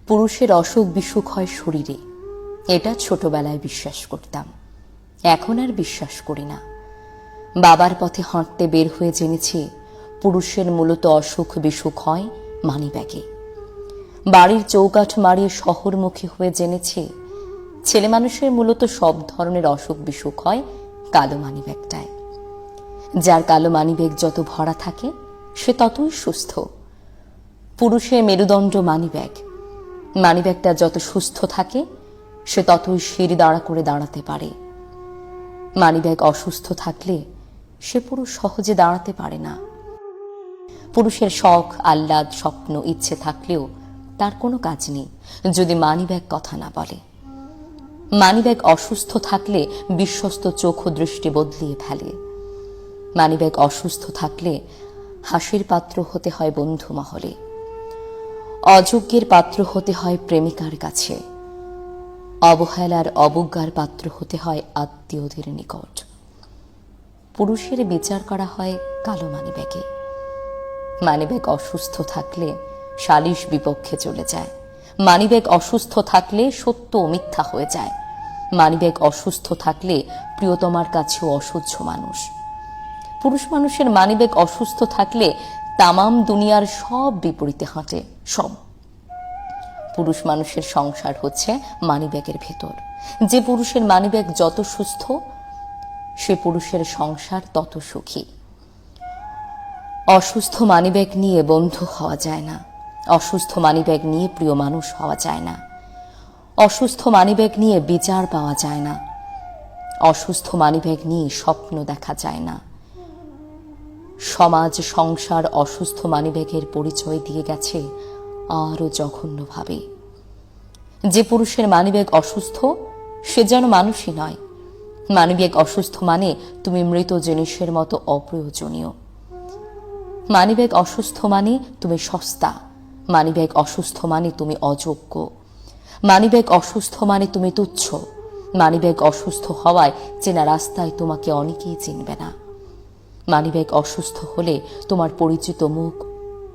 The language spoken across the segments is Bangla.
পুরুষের অসুখ বিসুখ হয় শরীরে, এটা ছোটবেলায় বিশ্বাস করতাম। এখন আর বিশ্বাস করি না। বাবার পথে হাঁটতে বের হয়ে জেনেছি পুরুষের মূলত অসুখ বিসুখ হয় মানিব্যাগে। বাড়ির চৌকাঠ মারিয়ে শহরমুখী হয়ে জেনেছি ছেলে মানুষের মূলত সব ধরনের অসুখ বিসুখ হয় কালো মানিব্যাগটায়। যার কালো মানিব্যাগ যত ভরা থাকে সে ততই সুস্থ। পুরুষের মেরুদণ্ড মানিব্যাগ। মানিব্যাগটা যত সুস্থ থাকে সে ততই সিঁড়ি দাঁড়া করে দাঁড়াতে পারে। মানিব্যাগ অসুস্থ থাকলে সে পুরুষ সহজে দাঁড়াতে পারে না। পুরুষের শখ, আহ্লাদ, স্বপ্ন, ইচ্ছে থাকলেও তার কোনো কাজ নেই যদি মানিব্যাগ কথা না বলে। মানিব্যাগ অসুস্থ থাকলে বিশ্বস্ত চোখ ও দৃষ্টি বদলিয়ে ফেলে। মানিব্যাগ অসুস্থ থাকলে হাসির পাত্র হতে হয় বন্ধু মহলে, অযোগ্যের পাত্র হতে হয় প্রেমিকার কাছে, অবহেলার অবজ্ঞার পাত্র হতে হয় আত্মীয়দের নিকট। পুরুষের বিচার করা হয় কালো মানিব্যাগে। মানিব্যাগ অসুস্থ থাকলে সালিশ বিপক্ষে চলে যায়। মানিব্যাগ অসুস্থ থাকলে সত্য ও মিথ্যা হয়ে যায়। মানিব্যাগ অসুস্থ থাকলে প্রিয়তমার কাছেও অসহ্য মানুষ। পুরুষ মানুষের মানিব্যাগ অসুস্থ থাকলে তামাম দুনিয়ার সব বিপরীতে হাঁটে। সব পুরুষ মানুষের সংসার হচ্ছে মানিব্যাগের ভেতর। যে পুরুষের মানিব্যাগ যত সুস্থ সে পুরুষের সংসার তত সুখী। অসুস্থ মানিব্যাগ নিয়ে বন্ধু হওয়া যায় না। অসুস্থ মানিব্যাগ নিয়ে প্রিয় মানুষ হওয়া যায় না। অসুস্থ মানিব্যাগ নিয়ে বিচার পাওয়া যায় না। অসুস্থ মানিব্যাগ নিয়ে স্বপ্ন দেখা যায় না। সমাজ সংসার অসুস্থ মানিব্যাগের পরিচয় দিয়ে গেছে আরো জঘন্যভাবে। যে পুরুষের মানিব্যাগ অসুস্থ সে যেন মানুষই নয়। মানিব্যাগ অসুস্থ মানে তুমি মৃত জিনিসের মতো অপ্রয়োজনীয়। মানিব্যাগ অসুস্থ মানে তুমি সস্তা। মানিব্যাগ অসুস্থ মানে তুমি অযোগ্য। মানিব্যাগ অসুস্থ মানে তুমি তুচ্ছ। মানিব্যাগ অসুস্থ হওয়ায় চেনা রাস্তায় তোমাকে অনেকেই চিনবে না। মানিব্যাগ অসুস্থ হলে তোমার পরিচিত মুখ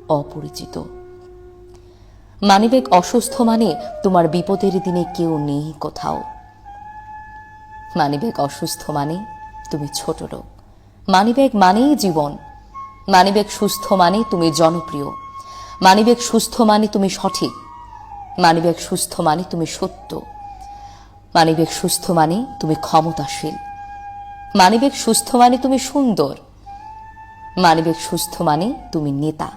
অপরিচিত। মানিব্যাগ অসুস্থ মানে তোমার বিপদের দিনে কেউ নেই কোথাও। মানিব্যাগ অসুস্থ মানে তুমি ছোট লোক। মানিব্যাগ মানেই জীবন। মানিব্যাগ সুস্থ মানে তুমি জনপ্রিয়। মানিব্যাগ সুস্থ মানে তুমি সঠিক। মানিব্যাগ সুস্থ মানে তুমি সত্য। মানিব্যাগ সুস্থ মানে তুমি ক্ষমতাশীল। মানিব্যাগ সুস্থ মানে তুমি সুন্দর। মানিব্যাগ সুস্থ মানে তুমি নেতা।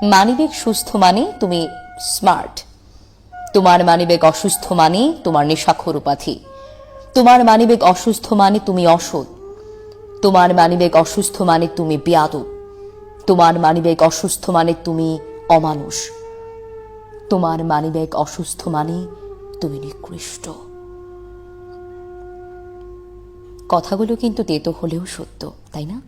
মানিব্যাগ সুস্থ মানে তুমি স্মার্ট। তোমার মানিব্যাগ অসুস্থ মানে তোমার নেশাখোর উপাধি। তোমার মানিব্যাগ অসুস্থ মানে তুমি অসৎ। তোমার মানিব্যাগ অসুস্থ মানে তুমি বেয়াদব। তোমার মানিব্যাগ অসুস্থ মানে তুমি অমানুষ। তোমার মানিব্যাগ অসুস্থ মানে তুমি নিকৃষ্ট। কথাগুলো কিন্তু তেতো হলেও সত্য, তাই না?